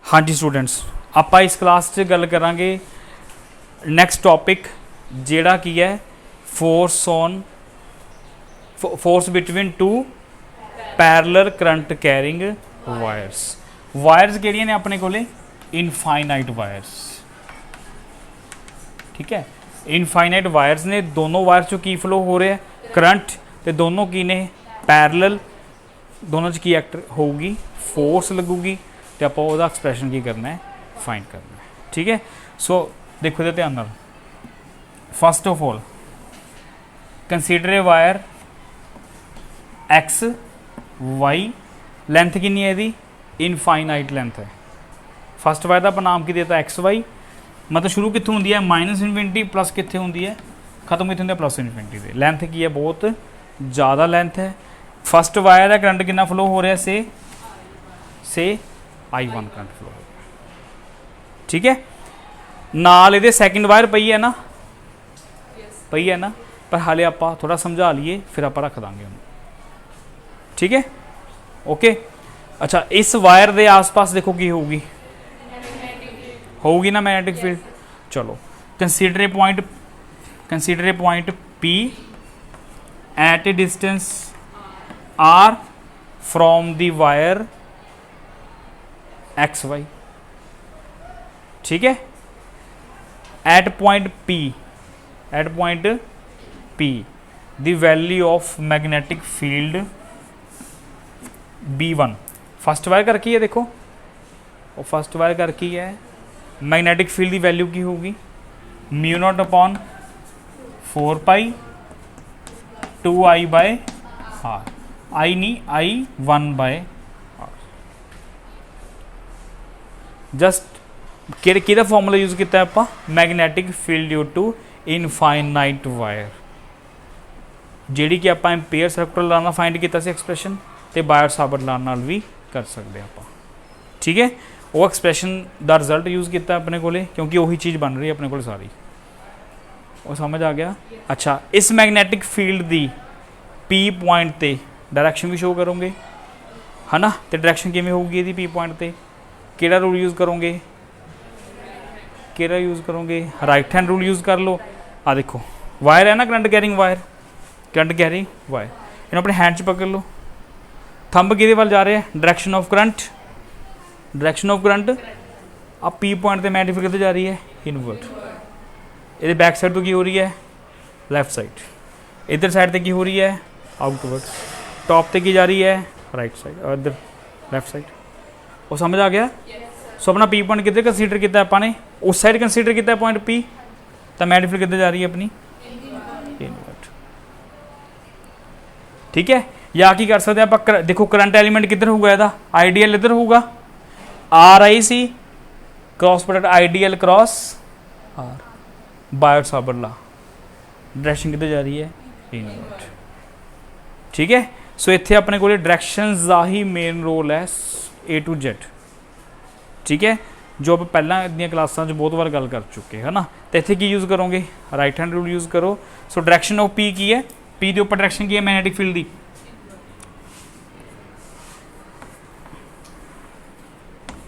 हाँ जी स्टूडेंट्स, ਆਪਾਂ इस क्लास 'ਚ गल करांगे नैक्सट टॉपिक ਜਿਹੜਾ ਕੀ है force between two parallel current carrying wires. Wires ਕਿਹੜੀਆਂ ਨੇ ਆਪਣੇ ਕੋਲੇ? Infinite wires. ठीक है, इनफाइनाइट वायर्स ने, दोनों वायर चों की फ्लो हो रहा है? करंट। तो दोनों की ने? पैरलल। दोनों च की एक्ट होगी? फोर्स लगूगी। तो आप ਉਹਦਾ एक्सप्रैशन की करना है? फाइंड करना है। ठीक है, सो देखो तो ध्यान नाल। First of all consider a wire X Y, length कितनी है इसकी? इनफाइनाइट लेंथ है। फस्ट वायर का नाम की देता एक्स वाई, मतलब शुरू कितों होंदी है? माइनस इनफिनिटी, प्लस कितने होंदी है? खत्म कितने होंदी है? प्लस इनफिनिटी से। लेंथ की है? बहुत ज़्यादा लेंथ है। फस्ट वायर है, करंट कितना फ्लो हो रहा है? से I1 करंट फ्लो हो रहा है। ठीक है, नाल इहदे सैकेंड वायर पई है ना? पई है ना, पर हाले आप थोड़ा समझा लीए फिर आप रख देंगे उन्हें। ठीक है, ओके। अच्छा, इस वायर के आस पास देखो की होगी? होगी ना मैग्नेटिक फील्ड। चलो, consider a point P at a distance R from the wire X Y. ठीक है, at point P the value of magnetic field B1। First wire करके है, देखो और फस्ट वायर करके है। मैग्नेटिक फील्ड की वैल्यू की होगी? Mu naught upon 4 pi 2I by R। I नहीं, I1 बाय R। जस्ट कि फॉर्मूला यूज किया आप? Magnetic field due to infinite wire, जी कि आप एम्पेयर सर्कुलर लॉ नाल फाइंड किया एक्सप्रैशन, तो बायर साबर्ट लॉ नाल भी कर सकते आप। ठीक है, वो एक्सप्रैशन का रिजल्ट यूज किया अपने को, क्योंकि वही चीज़ बन रही है अपने को सारी। वो समझ आ गया? अच्छा, इस मैग्नेटिक फील्ड की P पॉइंट ते डायरैक्शन भी शो करोगे, है ना? तो डायरैक्शन किमें होगी यदि P पॉइंट ते? केड़ा रूल यूज़ करोगे? केड़ा यूज़ करोगे? राइट हैंड रूल यूज़ कर लो। आ देखो वायर है ना, current carrying wire, current carrying wire, इन्होंने अपने हैंड च पकड़ लो। थंब किहदे वाल जा रहे हैं? Direction of current, direction of current. अब P पॉइंट ते मैग्नेटिक फील्ड किधर जा रही है? इनवर्ड। ये बैक साइड तो की हो रही है? Left side. इधर साइड ते की हो रही है? आउटवर्ड। टॉप ते की जा रही है? राइट साइड, और इधर लैफ्ट साइड। वो समझ आ गया? सो अपना P पॉइंट किधर कंसीडर किया आपने? उस साइड कंसीडर किया पॉइंट P, तो मैग्नेटिक फील्ड किधर जा रही है अपनी? इनवर्ड। ठीक है, या की कर सकते हैं? देखो करंट एलिमेंट किधर होगा? इसका आइडियल इधर होगा, RIC cross product ideal cross R, Biot Savart law. Direction किधर जा रही है? इनवर्ड। ठीक है, सो इत्थे अपने को डायरेक्शनस का ही मेन रोल है A to Z। ठीक है, जो आप पहला दी क्लासा बहुत बार गल कर चुके है ना। तो इत्थे की यूज़ करोगे? राइट हैंड रूल यूज़ करो। सो डायरेक्शन ऑफ P की है? P के उपर डायरेक्शन की है मैग्नेटिक फील्ड की?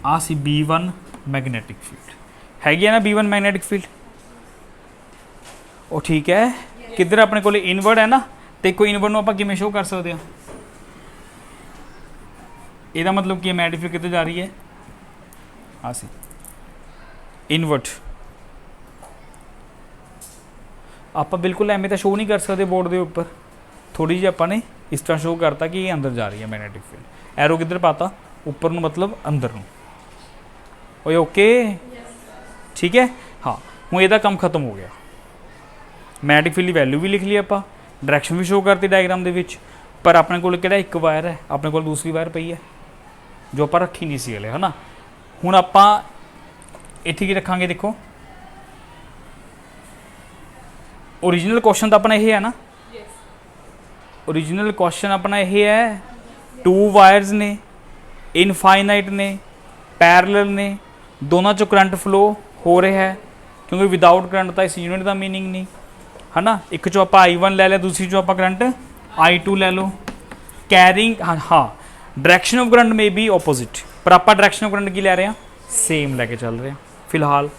आ सी B1 मैग्नेटिक फील्ड हैगी है ना, B1 मैग्नेटिक फील्ड। वो ठीक है, किधर अपने को इनवर्ड है ना, तो कोई इनवर्ड आप किमें शो कर सकते हैं? यदा मतलब कि मैग्नेटिक फील्ड किधर जा रही है? हाँ सी इनवर्ड। आप बिल्कुल एवें तो शो नहीं कर सकते बोर्ड के उपर, थोड़ी जी आपने इस तरह शो करता कि ये अंदर जा रही है मैग्नेटिक फील्ड। एरो किधर पाता? ऊपर नूं, मतलब अंदर नूं। ओए ओके, ठीक है। हाँ, हुण इहदा काम खत्म हो गया। मैग्नेटिक फील्ड की वैल्यू भी लिख ली आप, डायरैक्शन भी शो करती डायग्राम दे विच, पर अपने कोल किहड़ा एक वायर है? अपने कोल दूसरी वायर पई है जो आप रखी नहीं सी हले, है ना। हुण आपां इत्थे की रखांगे? देखो ओरिजिनल क्वेश्चन तो अपना यही है ना। ओरिजिनल क्वेश्चन अपना यही है, टू वायर्स ने, इनफाइनाइट ने, पैरलल ने, दोनों चो करंट फ्लो हो रहा है, क्योंकि विदाउट करंट तो इस यूनिट का मीनिंग नहीं, है ना। एक चो आप I1 ले लिया, दूसरी चो आप करंट I2 ले लो। कैरिंग, हाँ, डायरेक्शन ऑफ करंट में बी ओपोजिट, पर आप डायरेक्शन ऑफ करंट की ले रहे हैं? सेम लैके चल रहे हैं फिलहाल,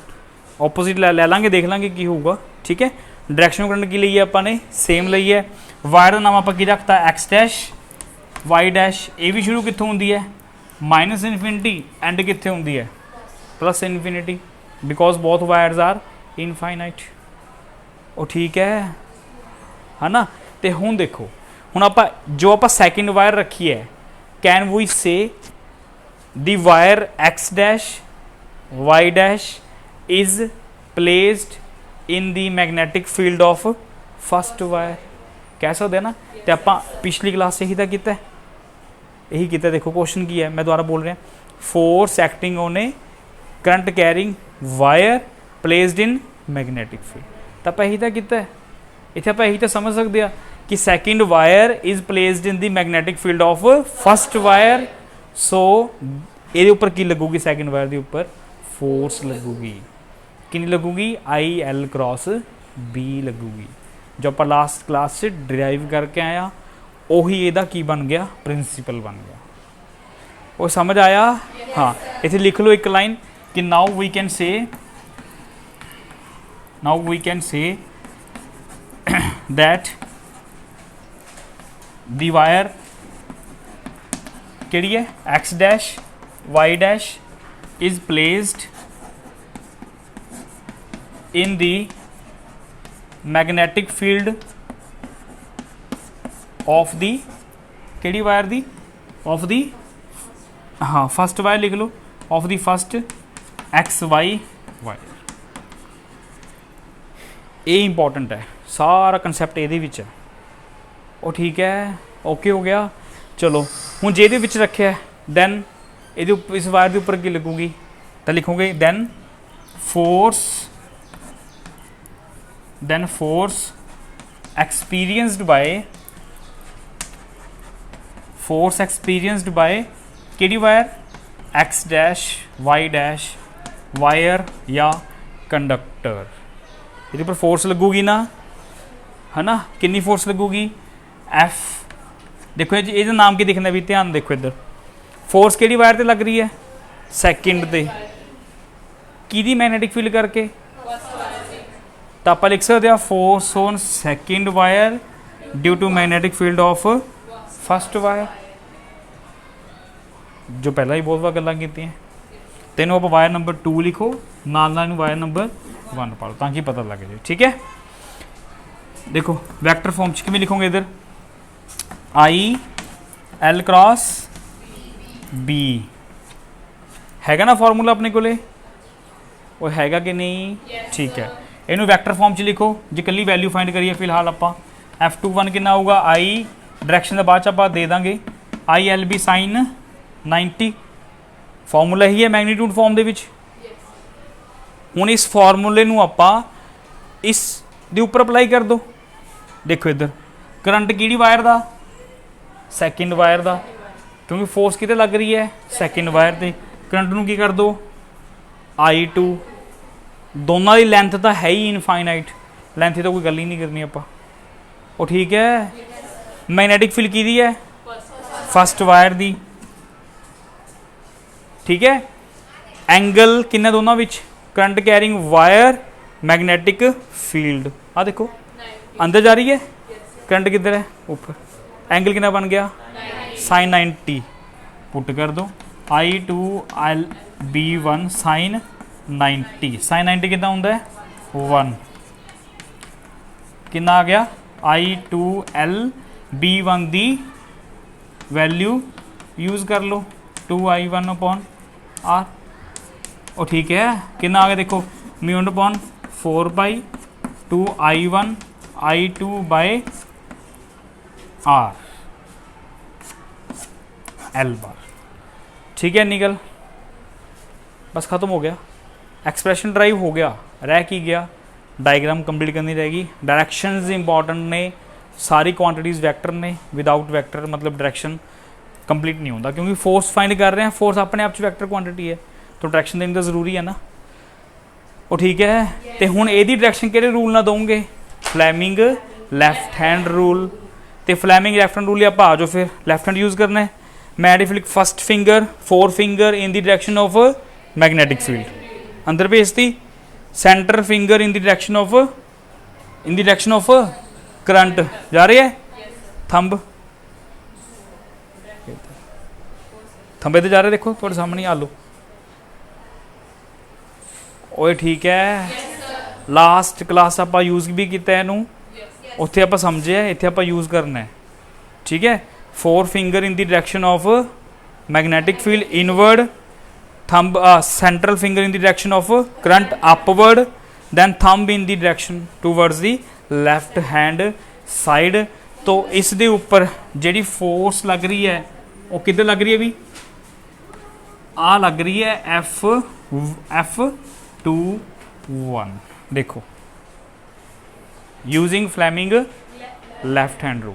ऑपोजिट ले लांगे, देख लांगे की होगा। ठीक है, डायरैक्शन करंट की ਲਈ ਆਪਾਂ सेम ਲਈ है। वायर का नाम आप की रखता एक्स डैश वाई डैश, ये भी शुरू कितों होंगी है माइनस इनफिनिटी, एंड कितने होंगी है plus infinity, because both wires are infinite. ਉਹ ठीक है ना। तो हुण देखो, हुण आप जो आप सैकेंड वायर रखी है, can we say the wire X dash Y dash is placed in the magnetic field of first wire, कह सकते हैं ना। तो आप पिछली क्लास से यही किया, यही किया। देखो क्वेश्चन की है, मैं दोबारा बोल रहा, force acting on A current carrying wire placed in magnetic field, तो आप यही किया। इतने आप यही तो समझ सकते हैं कि second wire is placed in the magnetic field of first wire. So ये उपर की लगूगी, सैकेंड वायर के उपर फोर्स लगूगी, कितनी लगूगी आई एल क्रॉस बी लगूगी, जो आप लास्ट क्लास से डिराइव करके आया, उही ਇਹਦਾ की बन गया, प्रिंसीपल बन गया। वो समझ आया? हाँ, इतने लिख लो एक लाइन कि now we can say that the wire केड़ी है X dash Y dash is placed in the magnetic field of the केड़ी वायर दी ऑफ दी, हाँ फस्ट वायर लिख लो, of the first X Y wire. ये important है, सारा concept ये है। वो ठीक है, ओके हो गया। चलो हूँ जे रखे है, दैन ये इस वायर के उपर की लगूगी, तो लिखोगे दैन फोर्स एक्सपीरियंसड बाय केड़ी wire X dash Y dash wire या कंडक्टर, ये पर फोर्स लगूगी ना, है ना। कितनी फोर्स लगूगी एफ, देखो ये नाम की दिखना भी, ध्यान देखो इधर, फोर्स केड़ी वायर ते लग रही है सैकेंड ते, की मैगनैटिक फील्ड करके, तो आप लिख सकते हैं force on second wire due to magnetic field of first wire, जो पहला ही बहुत बार गल्लां कीतियां। तेनों आप वायर नंबर 2 लिखो, नाल वायर नंबर 1 पढ़ो, ताकि पता लग जाए। ठीक है, देखो वैक्टर फॉर्म किमें लिखोगे, इधर आई एल क्रॉस बी हैगा ना फॉर्मूला अपने कोले, वो हैगा कि नहीं? ठीक है, इनू वैक्टर फॉर्म च लिखो, जो कली वैल्यू फाइंड करिए फिलहाल आप F21 कितना होगा, आई डायरैक्शन का बाद आप दे देंगे I L B sine 90, formula ही है मैगनीट्यूड फॉर्म दे विच। हुण इस फॉर्मूले नूं आपां इस दे उपर अप्लाई कर दो, देखो इधर करंट किहड़ी वायर दा, सैकेंड वायर दा, क्योंकि फोर्स किते लग रही है सैकेंड वायर ते, करंट नूं की कर दो I2, दोनों की लेंथ तो है ही इनफाइनाइट, लेंथ की तो कोई गल ही नहीं करनी आपां। वो ठीक है, मैगनैटिक फील्ड की है फस्ट वायर दी, ठीक है। एंगल किन्ने दोनों विच, current carrying wire magnetic field, आ देखो अंदर जा रही है, करंट किधर है ऊपर, एंगल कितना बन गया साइन 90, पुट कर दो I2 B1 साइन 90, साइन 90 कितना होंगे 1, कितना आ गया I2L B1 दी वैल्यू यूज़ कर लो 2I1 अपॉन R, और ठीक है कितना आ गया, देखो mu upon 4/2I1 I2 by R L bar, ठीक है। निकल, बस ख़त्म हो गया, एक्सप्रेशन ड्राइव हो गया, रह की गया डायग्राम कंप्लीट करनी रहेगी। डायरेक्शंस इंपॉर्टेंट ने, सारी क्वांटिटीज़ वेक्टर ने, विदाउट वेक्टर मतलब डायरेक्शन कंप्लीट नहीं होता, क्योंकि फोर्स फाइंड कर रहे हैं, फोर्स अपने आप वेक्टर क्वांटिटी है, तो डायरेक्शन देनी तो जरूरी है ना। वो ठीक है, तो हुण एदी डायरेक्शन किहड़े रूल ना दोगे, फ्लैमिंग लैफ्ट हैंड रूल, तो फ्लैमिंग लैफ्ट हैंड रूल आप आ जाओ, फिर लैफ्ट हैंड यूज़ करना है। मैडी फ्लिक first finger 4 finger in the direction of magnetic field अंदर भेजती centre finger in the direction of current जा रही है थंब इधर जा रहे देखो थोड़े सामने आ लो ओए ठीक है लास्ट क्लास आप यूज़ भी किया इनू उत्थे आप समझे इत्थे आप यूज़ करना है ठीक है 4 finger in the direction of magnetic field inward thumb central finger in the direction of current upward then thumb in the direction towards the left hand side तो इस दे ऊपर जिहड़ी फोर्स लग रही है वो किधर लग रही है भी आ लग रही है F21 देखो using Fleming left hand rule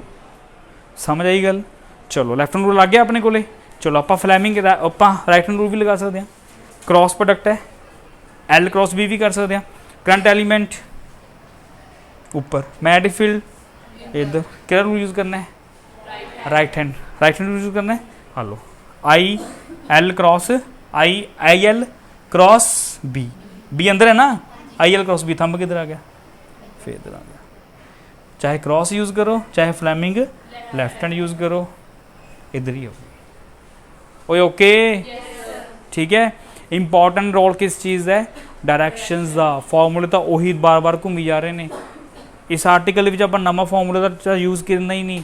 समझ आई गल चलो लैफ्ट हैंड रूल लग गया अपने कोले चलो आप फ्लैमिंग आप राइट हैंड रूल भी लगा सकते हैं क्रॉस प्रोडक्ट है L क्रॉस B भी कर सकते हैं करंट एलिमेंट ऊपर मैग्नेटिक फील्ड इधर क्या रूल यूज़ करना है राइट हैंड यूज़ करना है hello IL cross IL cross B अंदर है ना IL क्रॉस B थंब किधर आ गया फिर इधर आ गया चाहे क्रॉस यूज़ करो चाहे फ्लैमिंग लेफ्ट हैंड यूज़ करो इधर ही होगी ओए ओके ठीक है इंपॉर्टेंट रोल किस चीज़ है डायरैक्शनस का फॉर्मूले तो उही बार बार घूमी जा रहे हैं इस आर्टिकल में आप नवा फॉर्मूले का यूज़ करना ही नहीं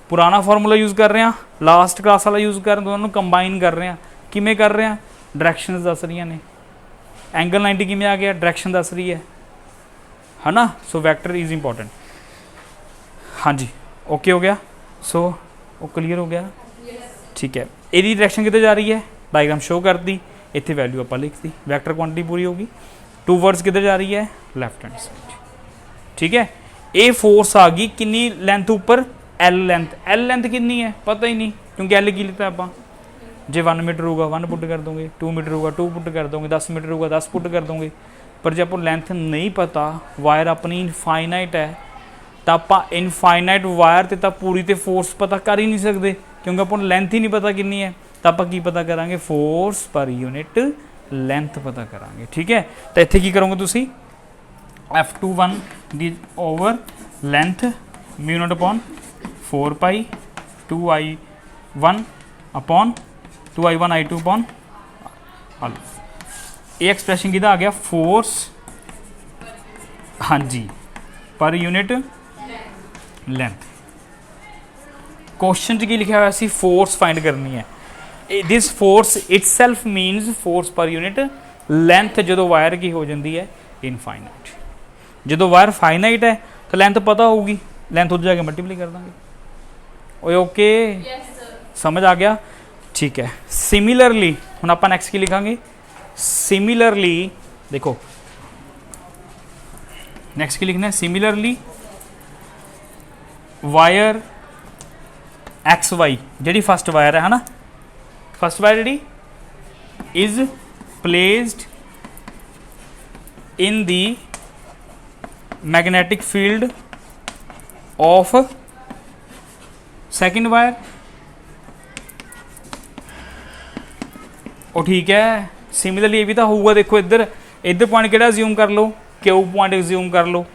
पुराना फॉर्मूला यूज़ कर रहे हैं लास्ट क्लास वाला यूज़ कर दोनों कंबाइन कर रहे हैं किमें कर रहे हैं डायरैक्शनस दस रही ने एंगल 90 किमें आ गया डायरैक्शन दस रही है ना सो वैक्टर इज़ इंपॉर्टेंट हाँ जी ओके हो गया सो वो क्लीयर हो गया ठीक है यदि डायरैक्शन किधर जा रही है डायग्राम शो कर दी इतने वैल्यू आप लिख दी वैक्टर क्वांटिटी पूरी होगी टू वर्ड्स किधर जा रही है लैफ्ट हैंड साइड ठीक है ये फोर्स आ गई कितनी लेंथ ऊपर एल लेंथ कितनी है पता ही नहीं क्योंकि एल की लिखता है आप जे 1 मीटर होगा 1 पुट कर दोगे 2 मीटर होगा 2 पुट कर दोगे 10 मीटर होगा 10 पुट कर दोगे पर जब आपको लेंथ नहीं पता वायर अपनी इनफाइनाइट है तो आप इनफाइनाइट वायर ते पूरी तो फोर्स पता कर ही नहीं सकते क्योंकि आपको लेंथ ही नहीं पता कितनी है तो आप की पता करांगे फोर्स पर यूनिट लेंथ पता करांगे ठीक है तो इत्थे की करोगे तुसी F21 the over length μ0 upon 4 pi 2I1 upon 2I1 I2 upon ये एक्सप्रेशन किधर आ गया फोर्स हाँ जी पर यूनिट लेंथ क्वेश्चन की लिखा हुआ सी फोर्स फाइंड करनी है this force itself मीनस force per unit length जो वायर की हो जाती है इनफाइनाइट जो वायर फाइनाइट है तो लेंथ पता होगी लेंथ उधर जाके मल्टीप्लाई कर देंगे ओए ओके समझ आ गया ठीक है सिमिलरली हम आप नैक्सट की लिखांगे सिमिलरली देखो नेक्स्ट की लिखना है सिमिलरली वायर XY जी फस्ट वायर है ना फस्ट वायर जी is placed in the magnetic field of second wire और ठीक है सिमिलरली ये भी तो होगा देखो इधर पॉइंट केड़ा अज्यूम कर लो क्यू पॉइंट अज्यूम कर लो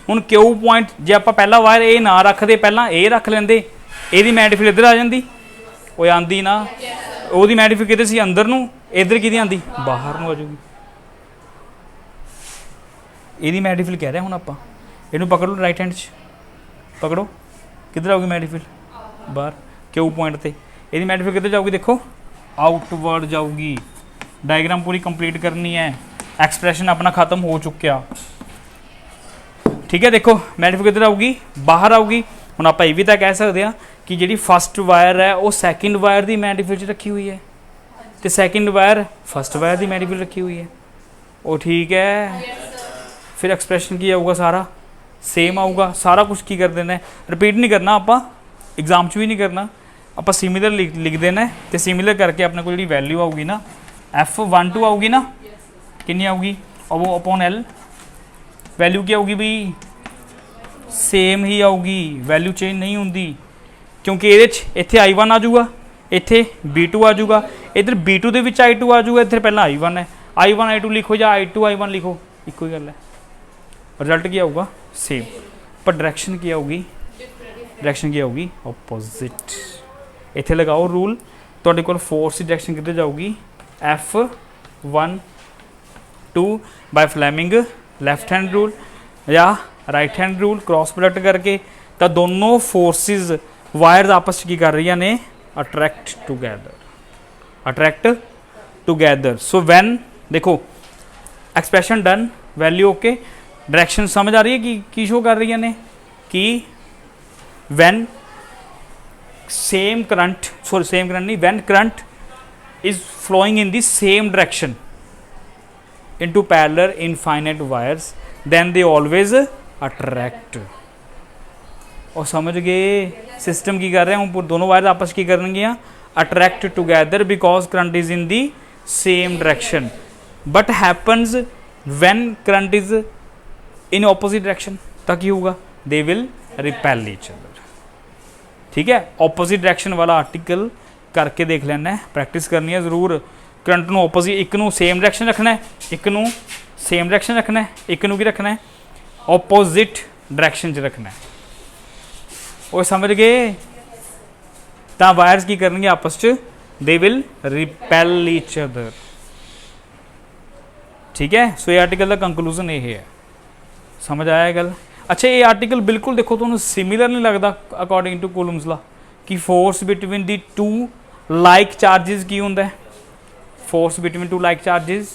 हुण क्यू पॉइंट जे आप पहला वायर ए ना रखते पहला ए रख लेंदे ਇਹਦੀ मैग्नेटिक इधर आ जाती वो आती ना ਉਹਦੀ मैग्नेटिक किधर सी अंदर नूं इधर किहदी आती बाहर नूं आ जाऊगी ਇਹਦੀ मैग्नेटिक कह रहे हुण आपां ਇਹਨੂੰ पकड़ लो राइट हैंड पकड़ो किधर आऊगी मैग्नेटिक बाहर क्यू पॉइंट ते ਇਹਦੀ मैग्नेटिक किधर जाऊगी देखो आउटवर्ड जाऊगी डायग्राम पूरी कंप्लीट करनी है एक्सप्रैशन अपना खत्म हो चुकिया ठीक है देखो मैग्नेटिक किधर आऊगी बाहर आऊगी हुण आपां ये भी तो कह सकते हैं कि जी फस्ट वायर है वो सैकेंड वायर की मैग्नेटिक रखी हुई है तो सैकेंड वायर फस्ट वायर की मैग्नेटिक रखी हुई है वो ठीक है फिर एक्सप्रैशन की आऊगा सारा सेम आऊगा सारा कुछ की कर देना रिपीट नहीं करना आप एग्जाम च भी नहीं करना आप सिमिलर लिख देना तो सिमिलर करके अपने को जी वैल्यू आऊगी ना F12 आऊगी ना कितनी आऊगी और वो अपॉन L वैल्यू क्या आऊगी भाई सेम ही आऊगी वैल्यू चेंज नहीं होंगी क्योंकि ये इत्थे I1 आ जाऊगा इत्थे B2 आ जाऊगा इधर B2 दे विच I2 आ जाऊगा इधर पहला I1 है I1 I2 लिखो या I2 I1 लिखो, इको ही गल है, रिजल्ट क्या होगा सेम, पर डायरेक्शन क्या होगी, डायरेक्शन क्या होगी ऑपोजिट। इत्थे लगाओ रूल, तुहाडे कोल फोर्स की डायरेक्शन किधर जाऊगी F1 2 by Fleming left hand rule या right hand rule cross product करके, तो दोनों फोर्सिस वायर्स आपस की कर रही ने attract together, attract together. So when देखो expression done, value okay, direction समझ आ रही है कि शो कर रही ने कि when same current, sorry same current नहीं, when current is flowing in the same direction into parallel infinite wires then they always attract। और समझ गए सिस्टम की कर रहे हैं हम, दोनों वायर आपस की करेंगे attract together because current is in the same direction, but happens when current is in opposite direction तो क्या होगा, they will repel each other. ठीक है, ऑपोजिट डायरेक्शन वाला आर्टिकल करके देख लेना है, प्रैक्टिस करनी है जरूर। करंट नूं ऑपोजिट, एक नूं सेम डायरेक्शन रखना है, एक नूं सेम डायरेक्शन रखना है, एक नूं की रखना है ऑपोजिट डायरेक्शन च रखना है। वो समझ गए, तो वायर्स की करेंगे आपस च, they will repel each other. ठीक है, सो ये आर्टिकल का कंक्लूजन ये है, समझ आया गल। अच्छा ये आर्टिकल बिल्कुल देखो तो सिमिलर नहीं लगता अकॉर्डिंग टू कूलम्स लॉ कि force between the two like charges की होंगे, force between two like charges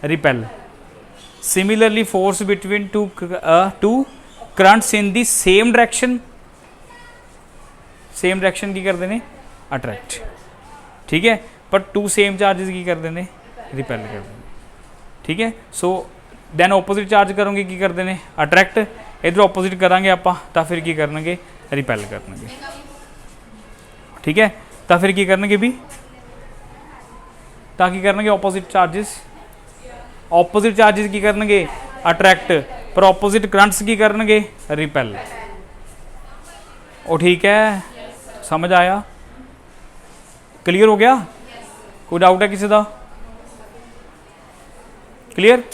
repel, similarly force between two currents in the same direction की करते हैं अट्रैक्ट। ठीक है, पर टू सेम चार्जेस की करते हैं रिपेल करते हैं। ठीक है, सो दैन ऑपोजिट चार्ज करोगे की करते हैं अट्रैक्ट, इधर ऑपोजिट करांगे आप तो फिर की करनगे रिपेल करनगे। ठीक है, तो फिर की करनगे भी ताकि करनगे ऑपोजिट चार्जिस की करनगे अट्रैक्ट, पर ऑपोजिट करंट्स की करनगे रिपेल। ओ ठीक है, समझ आया, क्लियर हो गया, कोई डाउट है किसी का, क्लियर।